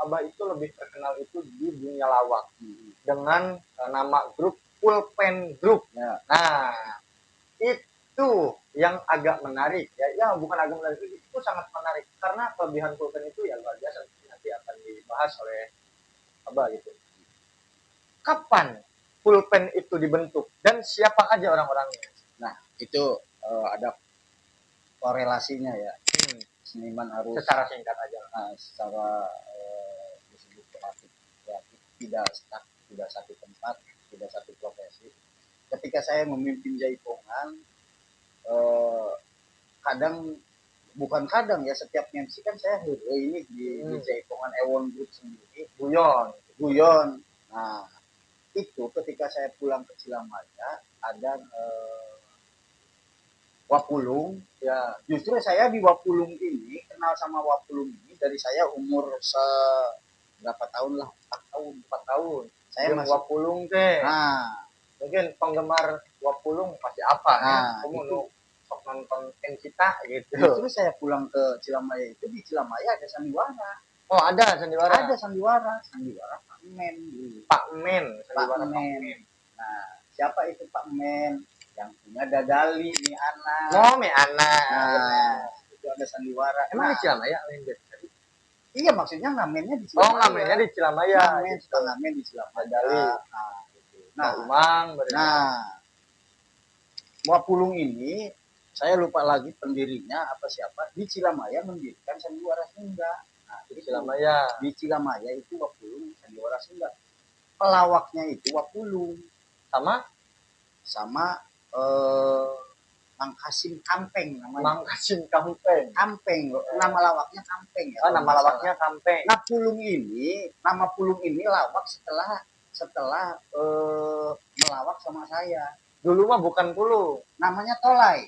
Abah itu lebih terkenal itu di dunia lawak dengan nama grup Pulpen Group. Ya. Nah, itu yang agak menarik ya. Ya, bukan agak menarik, itu sangat menarik karena kelebihan Pulpen itu ya luar biasa. Nanti akan dibahas oleh Abah gitu. Kapan Pulpen itu dibentuk dan siapa aja orang-orangnya? Nah, itu ada korelasinya ya. Seniman harus Secara singkat aja. Secara disebut kreatif, tidak stuck, tidak satu tempat, tidak satu profesi. Ketika saya memimpin Jaipongan, kadang ya setiap MC kan saya ini di Jaipongan Ewon Group sendiri, guyon. Nah, itu ketika saya pulang ke Cilamaya ada Wapulung, ya justru saya di Wapulung ini kenal sama Wapulung ini dari saya umur berapa tahun lah, 4 tahun. Saya masih Wapulung teh. Nah, mungkin penggemar Wapulung pasti apa ya? Kamu itu sok nonton kita gitu. Justru saya pulang ke Cilamaya itu, di Cilamaya ada sandiwara. Oh, ada sandiwara. Ada sandiwara Pak Men. Pak Men. Nah, siapa itu Pak Men? Yang punya Dadali nih anak. Oh, Mi anak. Nah, itu ada sandiwara. Emang di Cilamaya? Iya, maksudnya ngamennya di Cilamaya. Oh, ngamennya di Cilamaya. Ngamen di Cilamaya. Dadali. Nah, Umang. Wapulung ini saya lupa lagi pendirinya apa siapa, di Cilamaya mendirikan sandiwara Sunda. Nah, di Cilamaya itu Wapulung sandiwara Sunda. Pelawaknya itu Wapulung sama Mang Kasim Kampeng namanya. Mang Kasim Kampeng. Nama lawaknya Kampeng ya. Oh, nama lawaknya Kampeng. Nah, nama Pulung ini lawak setelah melawak sama saya. Dulu mah bukan Pulung, namanya Tolai.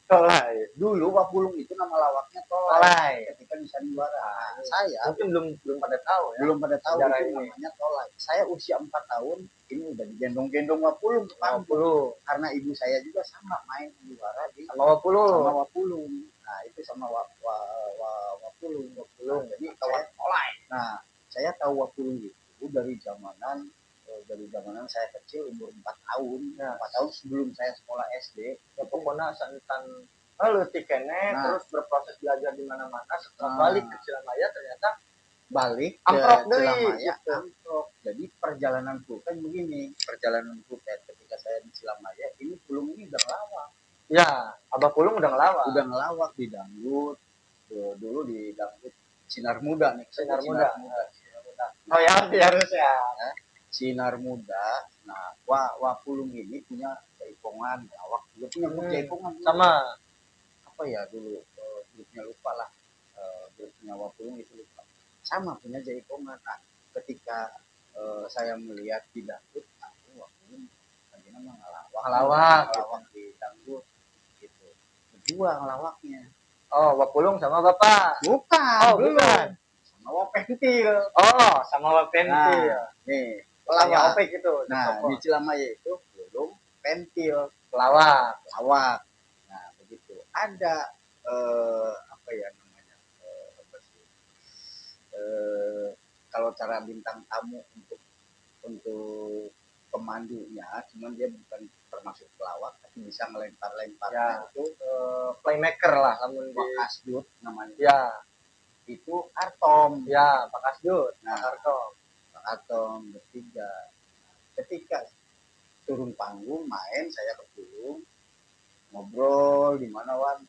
Tolai. Dulu Wapulung itu nama lawaknya Tolai. Ketika di sandiwara. Saya mungkin belum pada tahu ya. Belum pada tahu itu namanya Tolai. Saya usia 4 tahun ini udah digendong-gendong Wapulung ke panggung. Karena ibu saya juga sama main sandiwara sama Wapulung. Nah, itu sama Wapulung. Jadi Tolai. Nah, saya tahu Wapulung itu dari zamanan saya kecil, umur 4 tahun. 4 tahun sebelum saya sekolah SD. Ya, pokoknya santan leutik kene, terus berproses belajar di mana-mana. Setelah balik ke Cilamaya ternyata balik ke Cilamaya. Jadi perjalanan pulpen begini. Ketika saya di Cilamaya, ini Pulung ini udah ngelawak. Ya, Abah Pulung udah ngelawak. Udah ngelawak di dangdut. Dulu di dangdut Sinar Muda nih. Sinar Muda. Oh ya, harus ya. Sinar Muda. Nah, Wapulung ini punya Jaipongan, lawak juga punya Jaipongan. Sama apa ya dulu grupnya lupa lah. Grupnya Wapulung itu lupa. Sama punya Jaipongan. Nah, ketika saya melihat di dangdut, Wapulung namanya ngelawak di dangdut gitu. Berdua ngelawaknya. Oh, Wapulung sama Bapak? Bukan. Oh, bukan. Sama Wapentil. Oh, sama Wapentil. Nah, nih, pelawak opek itu. Nah, di Cilamaya itu belum pentil, pelawak. Nah, begitu. Ada apa ya namanya? Kalau cara bintang tamu untuk pemandunya, cuman dia bukan termasuk pelawak, tapi bisa melempar-lempar ya, itu playmaker lah, namun Pak Kasdut namanya. Ya, itu Artom. Ya, Pak Kasdut. Nah, Pak Artom bertiga. Ketika turun panggung main, saya ke Pulung ngobrol di mana wan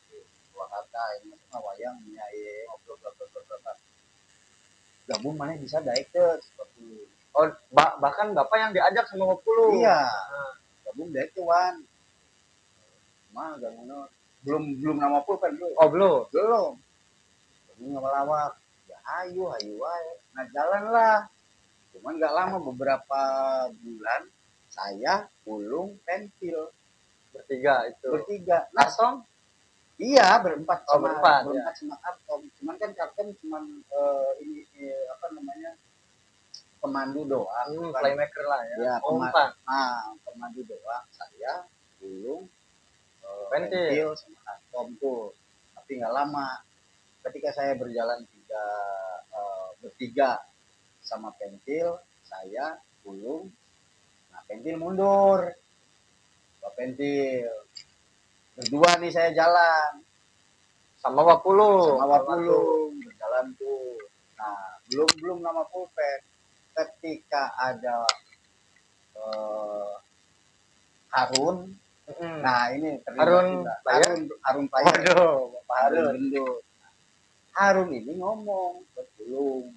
dua kata ini mah wayang nyai ngobrol gabung mana bisa daik ke Pulung. Oh, bahkan Bapak yang diajak sama Pulung. Iya. Gabung daik ke wan. Mah gabung belum nama Pulpen dulu. Oh, belum. Gabung ngelawak. Ya ayo wae. Nah, jalan lah. Cuman nggak lama, beberapa bulan saya Pulung pentil bertiga. Nah, Artom? Iya, berempat sama Artom. Cuman kan Artom cuman ini apa namanya? Pemandu doang, playmaker lah ya. Ya, pemandu doang. Saya Pulung pentil sama Artom tuh. Tapi nggak lama. Ketika saya berjalan bertiga sama Pentil, saya, Pulung. Nah, Pentil mundur. Pak Pentil. Berdua nih saya jalan. Sama Wapulung. Sama Wapulung. Berjalan tuh. Nah, belum nama pulpen. Ketika ada Harun. Nah, ini Harun Player. Harun Player. Waduh, Bapak Harun. Harun ini ngomong ke Pulung.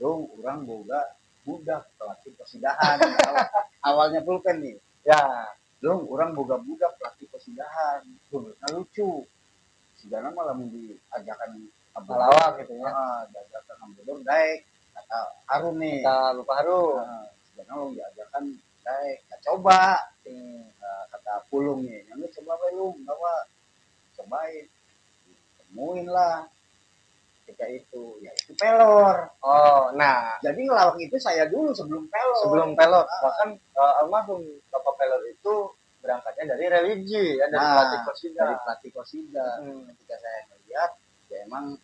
Dong, orang boga budak pelatih persidahan. Awalnya pulpen nih. Ya. Dong, orang boga budak pelatih persidahan. Nah, lucu. Sidana malah diajakan melawak gitu ya. Diajakan ambodor daek. Kata Harun nih. Kata Bapak Harun. Sidana lo diajakan daek. Nah, coba. Kata Pulung nih. Yang coba belum, bawa cobain. Temuin lah. Ketika itu, ya itu pelor. Oh, nah. Jadi ngelawak itu saya dulu sebelum pelor. Sebelum pelor. Bahkan almarhum Bapak Pelor itu berangkatnya dari religi ya, dari pelatih Kosida. Dari pelatih Kosida. Ketika saya melihat, ya emang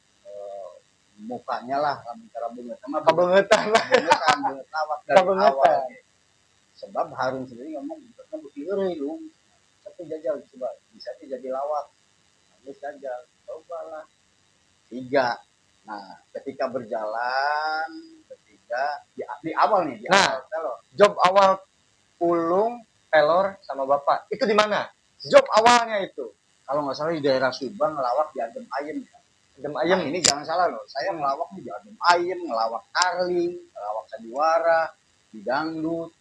mukanya lah kabangetan lah. Kabangetan lawak dari awal. Sebab Harun sendiri ngomong, "Betulnya bukti lu, tapi jajal coba bisa jadi lawak." Terus jajal, cobalah 3. Nah, ketika berjalan bertiga di awal nih, awal pelor. Job awal Pulung, Pelor sama Bapak itu di mana? Job awalnya itu. Kalau nggak salah di daerah Subang, ngelawak di Adem Ayem. Adem Ayem. Nah, ini jangan salah loh. Saya ngelawak di Adem Ayem, ngelawak Karling, ngelawak Sandiwara, di Dangdut.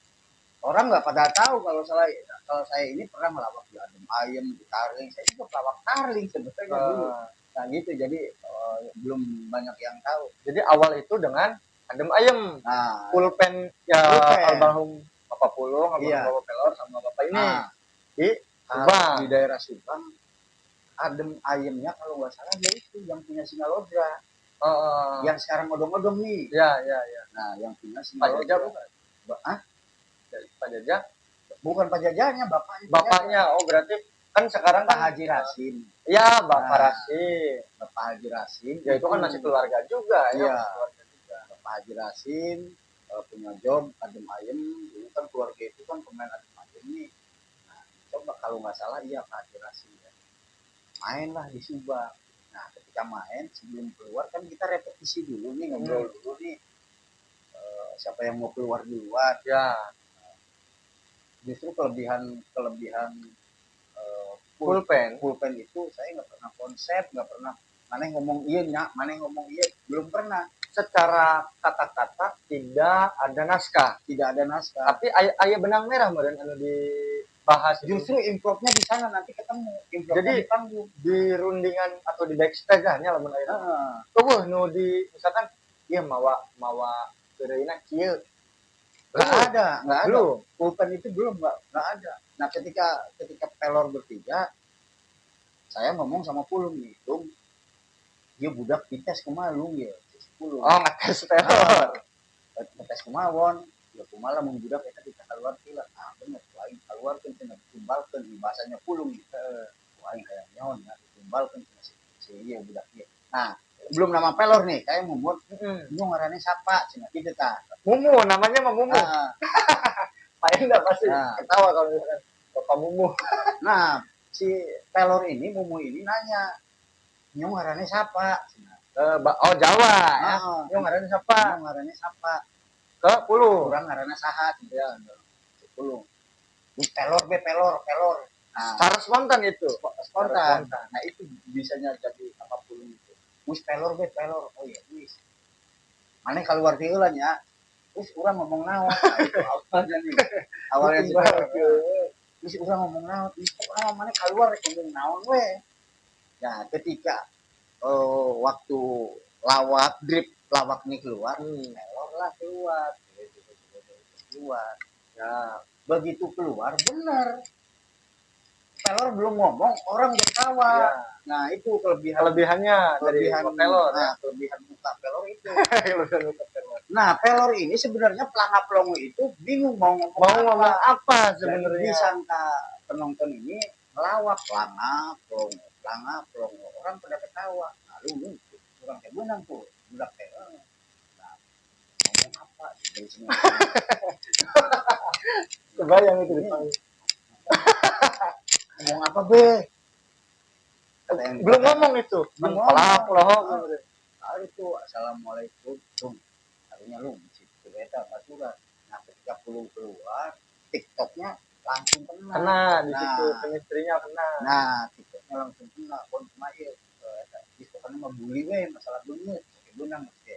Orang nggak pada tahu kalau saya ini pernah ngelawak di Adem Ayem, di Karling. Saya juga pelawak Karling sebetulnya dulu. Nah gitu, jadi belum banyak yang tahu. Jadi awal itu dengan Adem Ayem. Nah, pulpen ya almarhum Bapak Pulung, almarhum Bapak Pelor sama Bapak ini. Di Subang. Di daerah Subang, Adem Ayemnya kalau nggak salah dia itu yang punya Singalodra. Yang sekarang odong-odong nih. Ya. Nah, yang punya Singalodra. Pak Jaja? Bukan Pak Jajanya, bapaknya. Oh, berarti kan sekarang Pak Haji Rasim. Ya, Bapak Rasim. Bapak Haji Rasim. Ya itu kan masih keluarga juga ya. Bapak Haji Rasim punya job Adem Ayem. Dulu kan keluarga itu kan pemain Adem Ayem nih. Nah, coba kalau nggak salah iya Pak Haji Rasim ya. Mainlah di Subang. Nah, ketika main sebelum keluar kan kita repetisi dulu nih, ngobrol dulu nih. Siapa yang mau keluar duluan? Ya. Justru kelebihan pulpen itu saya nggak pernah konsep, nggak pernah mana ngomong iya nyak, mana ngomong iya, belum pernah. Secara kata-kata tidak ada naskah, tapi ayah benang merah meren anu dibahas. Justru improvnya di sana nanti ketemu. Jadi di rundingan atau di backstage nya lamun aya. Tuh nu di misalkan ieu mawa keureuina kieu. Nggak ada. Pulpen itu nggak ada. Nah, ketika pelor bertiga, saya ngomong sama Pulung nih, Lung, dia budak dites kemalu ya, Pulung. Oh, ngetes pelor. Ngetes kemawon, ya kumaha mun budak eta keluar kila. Ah, bener, lain keluarkeun cenah ditumbalkeun di bahasanya Pulung gitu. Lain kayak nyaon ya, ditumbalkeun si ieu budak ieu. Nah, belum nama pelor nih, kayak mumut. Mu ngaranna siapa? Cenah kitu tah. Mumu, namanya mah Mumu. Pak Enda pasti ketawa kalau misalkan Bapak Mumu. Nah, si pelor ini, Mumu ini nanya, "Nyong ngaranna siapa?" Oh, Jawa ya. Nyong ngaranna siapa? Ke Pulung. Urang ngaranna saha ya. Pulung. Pelor. Nah, secara spontan itu. Spontan. Nah, itu bisanya jadi apa Pulung itu. Wis pelor. Oh iya, wis. Mane keluar ti heula nya. Wis urang ngomong naon. Nah, itu awalnya nih. Awalnya sih. Wis urang ngomong naon. Wis urang mane keluar ngomong naon we. Nah, ketika waktu lawak nih keluar, pelor lah keluar. Nah, begitu keluar benar. Pelor belum ngomong, orang bertawa. Ya. Nah, itu kelebihannya dari pelor. Nah, kelebihan muka pelor itu. Nah, pelor ini sebenarnya pelangap-pelongo itu bingung mau ngomong apa sebenarnya. Disangka penonton ini melawak pelangap-pelongo. Orang pada ketawa. Lalu kurang kebenang tuh, budak pelor. Nah, Pak dari sini. Kebayang itu. Ngomong apa be? Belum ngomong itu. Belum Pelak loh. Hari itu assalamualaikum. Harinya lu situ beta basuran. Nah ketika keluar TikToknya langsung kena di situ, chemistry-nya kena. Nah TikToknya langsung kena. Kon kemarin TikTok kan mah bully we masalah bener. Benang mesti.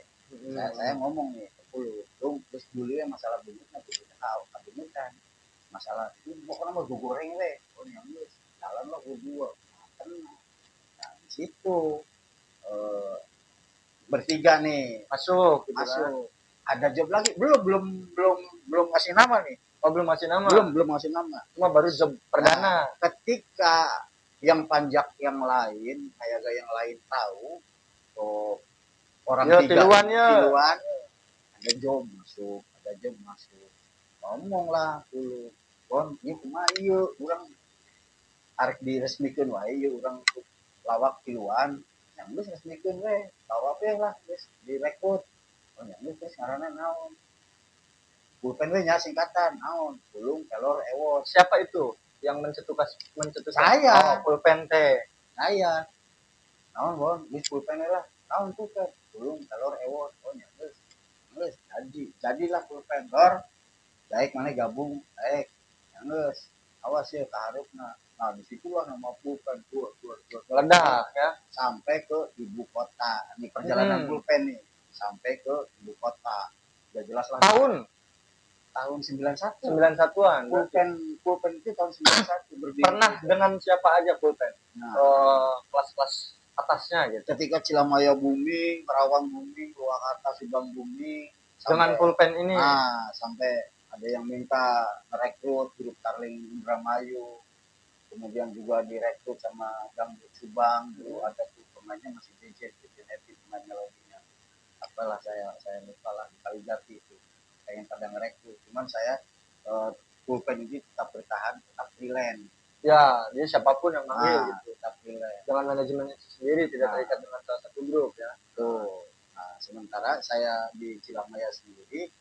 Saya ngomong nih ke lu terus bully we masalah bener nah bener tahu bener kan. Masalah itu pokoknya mau goreng we. Oh yang lu jalan lo gua. Nah, di situ bertiga nih masuk. Ada job lagi belum kasih nama nih. Belum kasih nama. Belum kasih nama. Cuma baru job perdana. Nah, ketika yang panjak yang lain kayak yang lain tahu orang tiluan ada job masuk ngomong lah dulu kon ini cuma iya orang arek diresmikan wae iya orang untuk lawak tiluan yang geus resmikeun we bawa we lah geus direkrut oh yang geus ngaranna naon pulpen we nya singkatan naon bulung kelor ewos. Siapa itu yang mencetuskan saya pulpen teh saya naon bon geus pulpen lah naon tuh kan bulung kelor ewos oh nya geus jadilah pulpen dor baik mana gabung baik yang geus awas ya keharupna. Nah disitulah nama pulpen meledak ya sampai ke ibu kota. Ini perjalanan pulpen nih sampai ke ibu kota. Udah jelas lah. Tahun 91-an. Pulpen itu tahun 91 berdiri. Pernah dengan siapa aja pulpen? Kelas-kelas atasnya gitu. Ketika Cilamaya booming, Karawang booming, Purwakarta, Subang booming. Dengan pulpen ini. Sampai ada yang minta merekrut grup Tarling Indramayu. Kemudian juga direkrut sama Dangdut Subang dulu ada tuh pemainnya masih DJ Happy pemain melodinya apalah saya lupa lah di Kalijati itu pengen pada ngerekrut cuman saya pulpen ini tetap bertahan tetap freelance ya jadi siapapun yang manggil gitu tetap freelance dengan manajemennya sendiri tidak terikat dengan salah satu grup ya tuh sementara saya di Cilamaya sendiri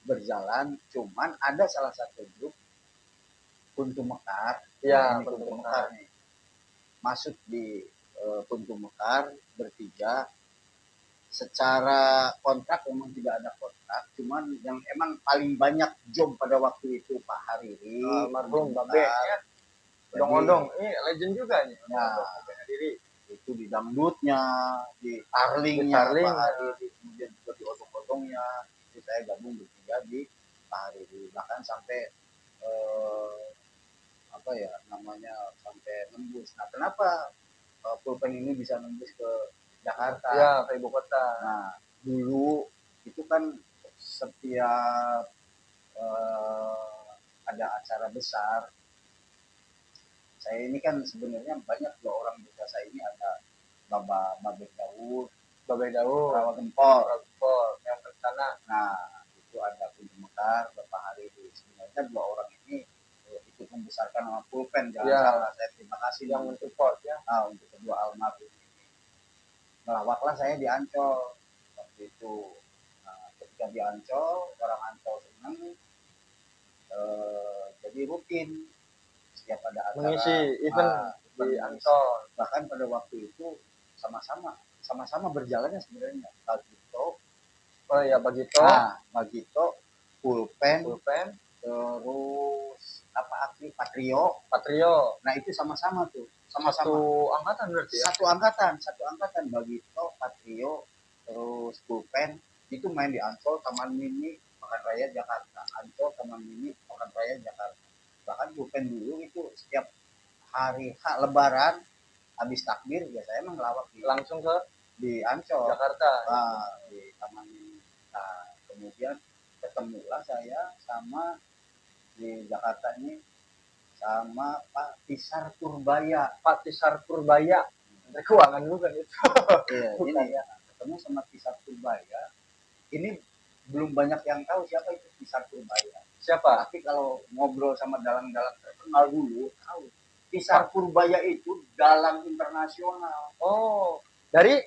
berjalan cuman ada salah satu grup Puntu Mekar, Puntu Mekar nih, masuk di Puntu Mekar bertiga. Secara kontrak memang tidak ada kontrak, cuman yang emang paling banyak job pada waktu itu Pak Hariri, almarhum Babe, ya. Odong-odong, ini legend juga nih. Nah, itu di dangdutnya, di tarlingnya Pak Hariri, kemudian juga di odong-odongnya, itu saya gabung bertiga di Pak Hariri, bahkan sampai namanya sampai nembus. Nah, kenapa pulpen ini bisa nembus ke Jakarta? Ya, ke ibu kota. Nah, dulu itu kan setiap ada acara besar. Saya ini kan sebenarnya banyak dua orang desa saya ini ada Babe Daud, Rawa Gempor, yang ke sana. Nah, itu ada Puntu Mekar, Bapak Hariri. Sebenarnya dua orang ini membesarkan nama pulpen jangan salah saya terima kasih yang mensupport ya untuk kedua almarhum ini melawaklah saya di Ancol waktu itu ketika di Ancol orang Ancol senang jadi rutin setiap ada acara mengisi event di Ancol bahkan pada waktu itu sama-sama berjalannya sebenarnya Bagito pulpen terus Patrio. Nah itu sama-sama tuh. Satu angkatan berarti ya? Satu angkatan Bagito, Patrio, terus pulpen itu main di Ancol, Taman Mini, Pekan Raya Jakarta. Ancol, Taman Mini, Pekan Raya Jakarta. Bahkan pulpen dulu itu setiap hari Lebaran habis takbir ya saya emang ngelawak langsung ke di Ancol Jakarta di Taman Mini. Nah, kemudian ketemulah saya sama di Jakarta ini sama Pak Tisar Purbaya. Menteri Keuangan juga kan itu. Iya, ini ya. Ketemu sama Tisar Purbaya. Ini belum banyak yang tahu siapa itu Tisar Purbaya. Siapa? Tapi kalau ngobrol sama dalang-dalang terkenal dulu, tahu. Tisar Purbaya itu dalang internasional. Oh, dari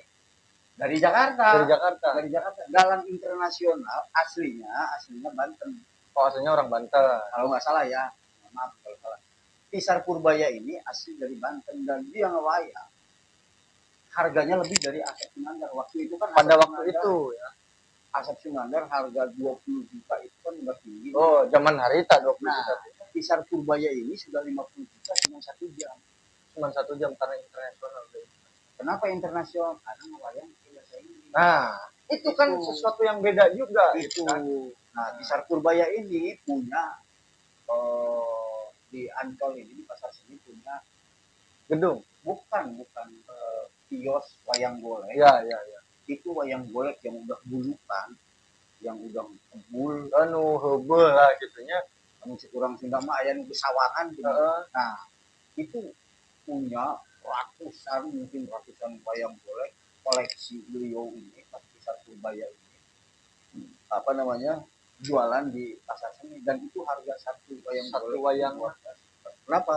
Dari Jakarta. Dari Jakarta. Dalang internasional aslinya Banten. Oh, aslinya orang Banten. Kalau nggak salah ya. Maaf kalau salah. Tisar Purbaya ini asli dari Banten dan dia ngewayang. Harganya lebih dari Asep Sunandar. Waktu itu kan pada waktu itu ya. Asep Sunandar harga 20 juta itu kan udah tinggi. Oh, zaman Harita 20 juta. Tisar Purbaya ini sudah 50 juta cuma 1 jam. Cuma 1 jam karena internasional. Kenapa internasional? Karena ngewayang bahasa Inggris. Nah, itu kan sesuatu yang beda juga. Itu. Kan? Nah, Tisar Purbaya ini punya di Ancol ini, di pasar sini punya gedung. Bukan kios wayang golek. Ya. Itu wayang golek yang udah bulukan, yang udah kebul, hebel lah gitunya. Kamu kurang Sunda mah aya nu besawangan gitu. Nah, itu punya mungkin ratusan wayang golek koleksi beliau ini, Tisar Purbaya ini. Apa namanya? Jualan di pasar seni dan itu harga satu wayang golek. Kenapa?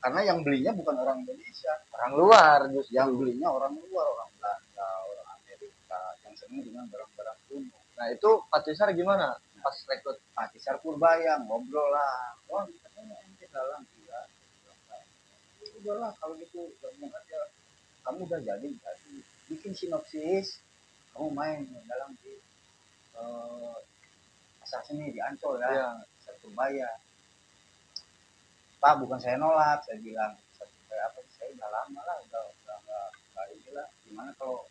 Karena yang belinya bukan orang Indonesia, orang luar. Yang belinya orang luar, orang Belanda, orang Amerika, yang senang dengan barang-barang kuno. Nah, itu Pak Tisar gimana? Pas rekrut Pak Tisar Purbaya ngobrol lah. Oh, katanya ente dalang juga. Udahlah kalau gitu gabung aja. Kamu udah jadi bikin sinopsis. Kamu main dalam di pasar seni di Ancol ya. Tisar Purbaya. Pak, bukan saya nolak, saya bilang saya udah lama lah, udah inilah. Gimana kalau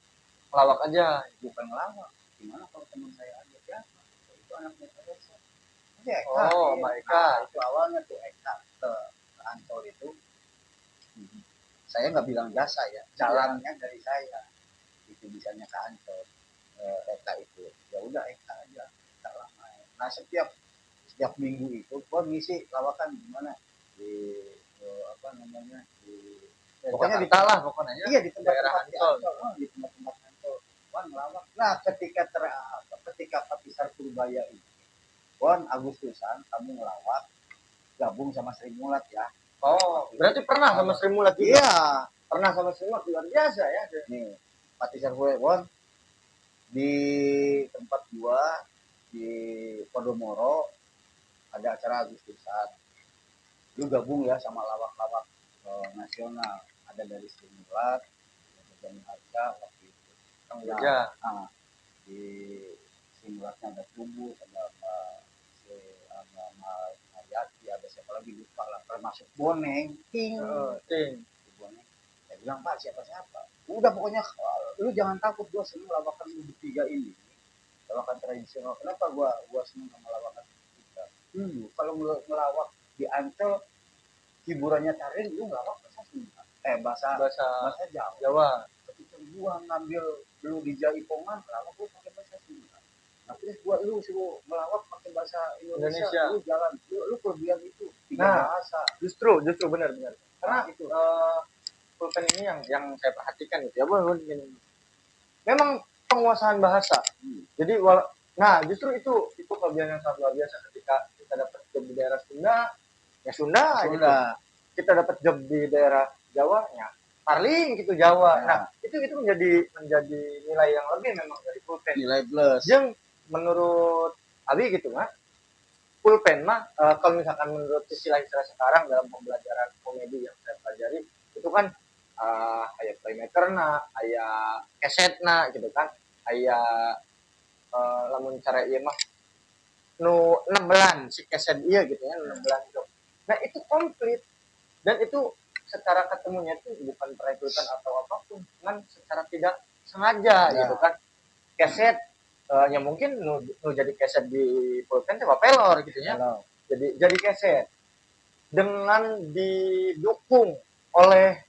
ngelawak aja? Bukan ngelawak, gimana kalau teman saya aja siapa? Itu anaknya saya. Eka, Mbak Eka. Itu awalnya tuh Eka ke Ancol itu. Saya nggak bilang jasa ya, jalannya dari saya. Itu bisanya ke Ancol. Eka itu, ya udah Eka aja, Eka lama. Nah setiap minggu itu, gua ngisi lawakan gimana di apa namanya di pokoknya di Talah pokoknya. Iya di daerah Ancol. Di tempat-tempat Ancol. Wan ngelawak. Nah ketika Pak Tisar Purbaya ini, Wan Agustusan kamu ngelawak, gabung sama Sri Mulat ya. Oh, berarti pernah sama Sri Mulat juga? Iya, pernah sama Sri Mulat, luar biasa ya. Nih, Pak Tisar Purbaya, Wan di tempat gua di Podomoro ada acara Agustusan. Lu gabung ya sama lawak-lawak nasional. Ada dari Sri Mulat, ada dari Harga waktu itu. Nah, di Sri Mulatnya ada Trubus, ada Mariati, ada siapa lagi lupa lah, termasuk Boneng, Ting. Boneng. Saya bilang Pak siapa? Udah pokoknya lu jangan takut, gua seneng lawakan lu bertiga ini. Lawakan tradisional. Kenapa gua seneng sama lawakan kita? Kalau ngelawak di Ancol hiburannya taring, lu ngelawak bahasa Jawa. Ketika gua ngambil lu di Jaipongan, ngelawak lu pakai bahasa Sunda. Nah, terus lu suruh melawak pakai bahasa Indonesia. Lu jalan, lu kelebihan itu tiga bahasa. Justru benar. Karena itu pulpen ini yang saya perhatikan gitu ya, memang penguasaan bahasa. Jadi justru itu kelebihan yang sangat luar biasa ketika kita dapat job di daerah Sunda, ya Sunda. Gitu. Kita dapat job di daerah Jawa, ya Starling gitu Jawa. Nah, itu menjadi nilai yang lebih memang dari pulpen. Nilai plus. Yang menurut Abi gitu kan, pulpen mah kalau misalkan menurut istilah-istilah sekarang dalam pembelajaran komedi yang saya pelajari itu kan kayak playmaker kayak keset gitu kan, kayak lamun cara iya mah nu 16 si keset iya gitu ya, 16 itu. Nah itu komplit dan itu secara ketemunya itu bukan perekrutan atau apapun, kan secara tidak sengaja gitu kan. Keset ya mungkin nu jadi keset di pulpen itu pelor gitu ya. Jadi keset dengan didukung oleh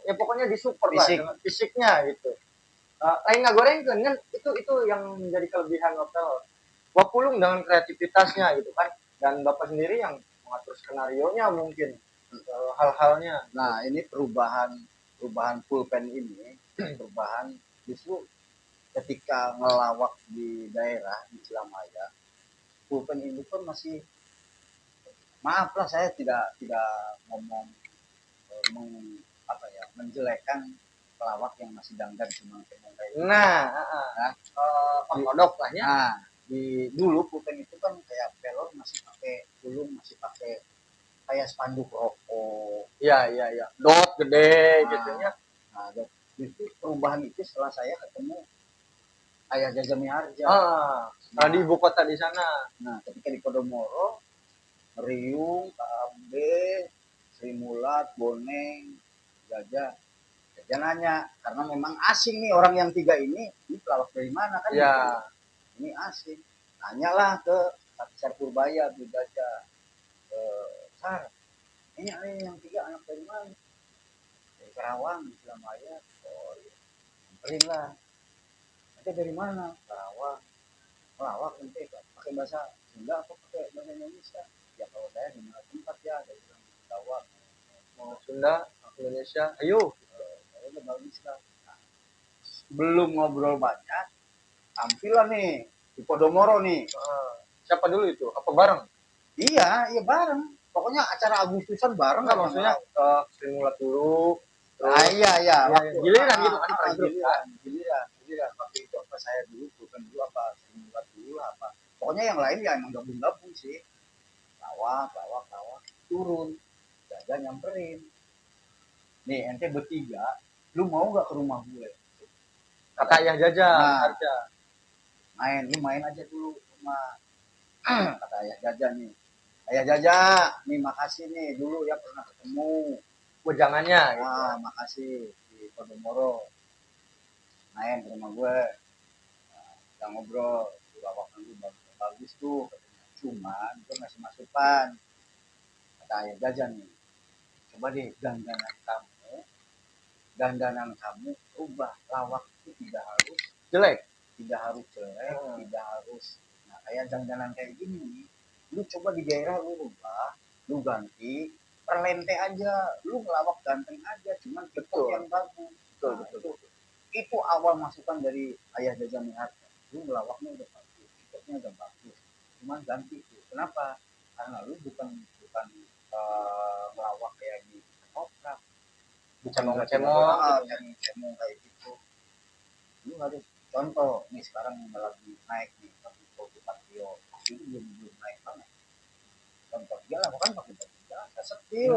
ya pokoknya disupport lah dengan fisiknya gitu. Lain goreng kan itu yang menjadi kelebihan novel Wapulung dengan kreativitasnya gitu kan, dan Bapak sendiri yang mengatur skenario nya mungkin hal-halnya. Nah ini perubahan pulpen ini perubahan justru ketika ngelawak di daerah di Cilamaya, pulpen ini pun masih, maaf lah saya tidak ngomong menjelekkan pelawak yang masih dangdang cuma kayak gitu. Nah, ortodok lah ya. Nah, di dulu pulpen itu kan kayak pelor masih pakai dulu masih pakai kayak spanduk rokok. Iya. Dot gede gitu ya. Nah, itu perubahan itu setelah saya ketemu Ayah Jaja Miharja. Nah, di ibu kota di sana. Nah, ketika di Podomoro, Riung, KMB, Sri Mulat, Boneng, Jaja. Jaja nanya, karena memang asing nih orang yang tiga ini pelawak dari mana kan? Iya. Gitu. Ini asing. Tanyalah ke Sar Purbaya, Bu Jaja. Sar, ini yang tiga anak dari mana? Dari Karawang, Surabaya. Oh iya. Samperin lah. Nanti dari mana? Karawang. Melawak nanti pakai bahasa Sunda atau pakai bahasa Indonesia? Ya kalau saya di mana tempat ya, dari bilang Jawa. Mau Sunda, Indonesia, ayo. Udah bagus lah. Nah, belum ngobrol banyak, tampil nih di Podomoro nih. Siapa dulu itu? Apa bareng? Iya bareng. Pokoknya acara Agustusan bareng. Enggak, maksudnya ke Sri Mulat dulu. Iya. Giliran gitu kan, giliran. Waktu itu apa saya dulu, bukan dulu apa Sri Mulat dulu apa. Pokoknya yang lain ya emang gabung-gabung sih. Lawak. Turun. Jaga nyamperin. Nih, ente bertiga, lu mau nggak ke rumah gue? Kata Ayah Jaja, Harja. Lu main aja dulu rumah. Kata Ayah Jaja nih. Ayah Jaja, nih makasih nih dulu ya pernah ketemu. Wejangannya. Gitu. Makasih di Podomoro. Main ke rumah gue. Kita ngobrol, lawakan lu bagus tuh. Cuman gue ngasih masukan. Kata Ayah Jaja nih. Coba deh dandanan kamu ubah. Lawak itu tidak harus jelek, tidak harus. Nah, kayak dandanan kayak gini nih, lu coba di daerah lu rubah, lu ganti perlente aja, lu ngelawak ganteng aja, cuman betul yang bagus. Betul. Itu awal masukan dari Ayah Jaja Miharja. Lu ngelawaknya udah bagus, tiketnya udah bagus, cuman ganti itu. Kenapa? Karena lu bukan ngelawak kayak di oprak, cemong kayak gitu. Lu harus contoh nih sekarang lagi naik nih Kopi Patrio ini belum naik banget. Contoh dia lakukan pakai baju biasa setil.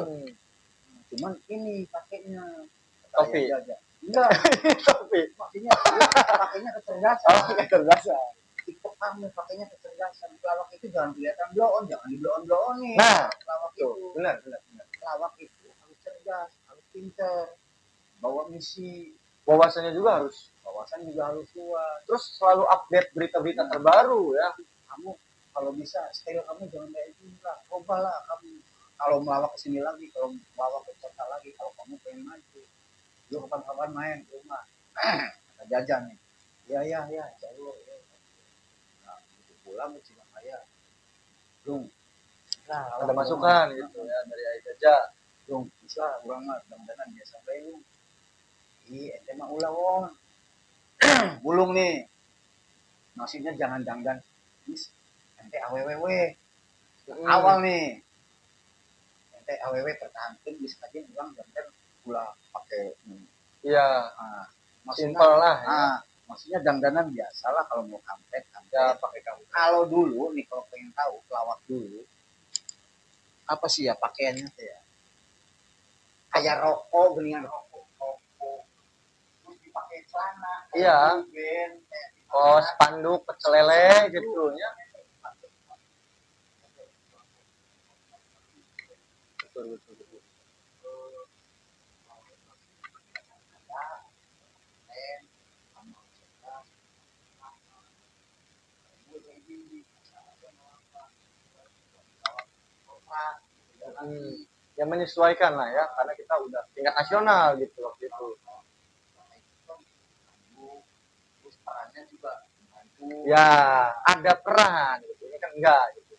Cuman ini pakainya topi aja. Enggak, topi. Maksudnya pakainya kecerdasan. TikTok kamu pakainya kecerdasan. Pelawak itu jangan kelihatan blow on, jangan di blow on nih. Nah, pelawak itu benar. Pelawak itu harus cerdas, harus pintar, bawa misi. Wawasannya juga harus luas. Terus selalu update berita-berita terbaru ya. Kamu kalau bisa style kamu jangan kayak gini lah. Cobalah kamu kalau melawak kesini lagi, kalau melawak ke kota lagi, kalau kamu pengen maju, lu kapan-kapan main ke rumah. Ada jajan nih. Ya, jauh. Nah, begitu pulang ke Surabaya. Dung, ada masukan gitu ya dari Ayah Jaja. Dung, bisa kurang mah dandanan biasa bae lu. Ente mah ulah wong. Bulung nih. Maksudnya jangan dandan. Ente aww. Awal nih. Ente aww pertahankan bisa aja bilang dandan ulah pakai. Iya. Simpel lah. Maksudnya dandanan biasa lah kalau mau kampret. Ya pakai kampret. Kalau dulu nih kalau pengen tahu pelawak dulu apa sih ya pakaiannya ya? Kayak rokok, geningan rokok. Terus dipakai celana. Iya. Spanduk pecel lele gitu ya. Betul. Ya menyesuaikan lah ya, karena kita udah tingkat nasional gitu waktu itu. Terus perannya juga ya ada peran gitu. Ini kan enggak gitu.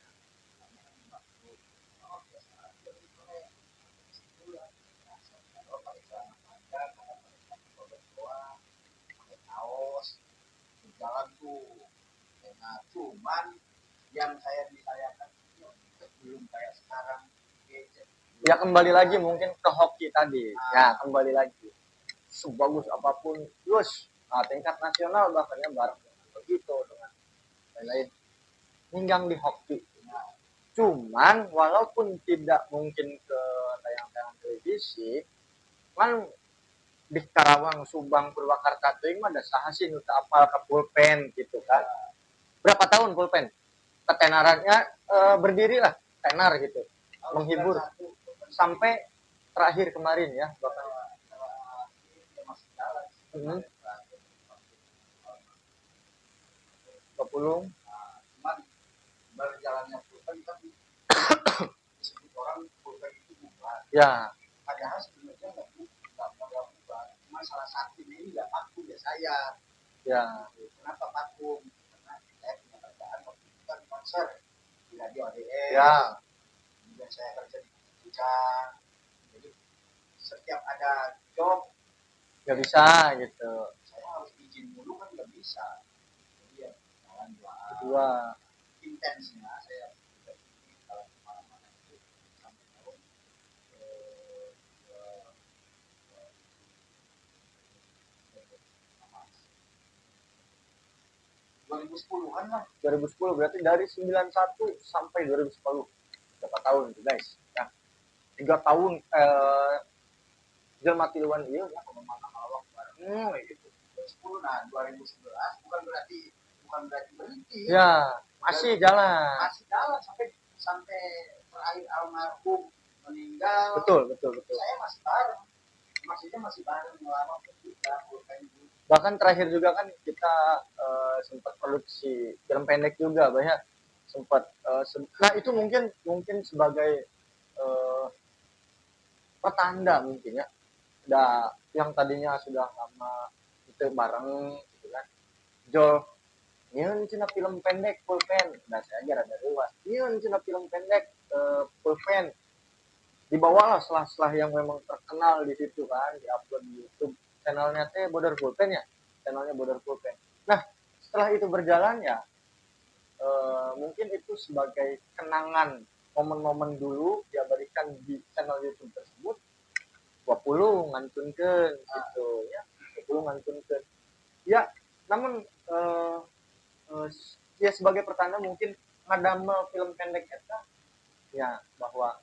jalan tuh. Nah, cuman yang saya disayangkan belum kayak sekarang. Ya kembali lagi mungkin ke hoki tadi. Ya kembali lagi. sebagus apapun terus tingkat nasional bahkan bareng dengan begitu dengan lain-lain hinggang di hoki. Cuman walaupun tidak mungkin ke tayangan-tayangan televisi, kan di Karawang, Subang, Purwakarta itu mah ada saha sih nu apal ka pulpen gitu kan. Berapa tahun pulpen? Ketenarannya berdiri lah, tenar gitu. Menghibur sampai terakhir kemarin ya bahkan. Hmm. 20 cuman berjalannya pulpen kan disebut orang pulpen itu bukan. ya. Padahal sebenarnya nggak bukan. Cuma salah satu ini nggak paku ya saya. Ya. Kenapa paku? Karena saya punya kerjaan waktu itu kan konser di radio ADS. Ya. Kemudian saya kerja di Puncak. Jadi setiap ada job nggak bisa gitu. Saya harus izin dulu kan nggak bisa. Jadi ya jalan Kedua. Intensnya saya kalau kemana-mana itu sampai tahun 2010-an lah. 2010 berarti dari 91 sampai 2010. Berapa tahun itu guys? Ya. 3 tahun jelma tiluan ieu ya kemana awak bareng gitu. 2010 nah 2011 bukan berarti berhenti. Ya, masih jalan. Masih jalan sampai terakhir almarhum meninggal. Betul. Saya masih bareng. Maksudnya masih bareng lama juga. Bahkan terakhir juga kan kita sempat produksi film pendek juga banyak sempat nah itu mungkin sebagai pertanda mungkin ya. Yang tadinya sudah lama itu bareng gitu kan. Jol nyeun cina film pendek pulpen. Nah saya aja rada luas. Nyeun cina film pendek pulpen. Dibawalah setelah yang memang terkenal di situ kan, diupload di YouTube. Channelnya teh Border Pulpen ya. Channelnya Border Pulpen. Nah, setelah itu berjalan ya mungkin itu sebagai kenangan momen-momen dulu diabadikan di channel YouTube tersebut 20 ngantunkeun gitu ya. 20 ngantunkeun. Ya, namun ya sebagai pertanda mungkin ngadamel film pendek eta ya bahwa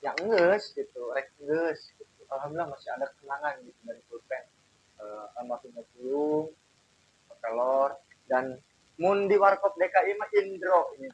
ya enggeus gitu rek enggeus gitu. Alhamdulillah masih ada kenangan gitu dari pulpen almarhum Pulung pelor dan mun di warkop DKI mah Indro ini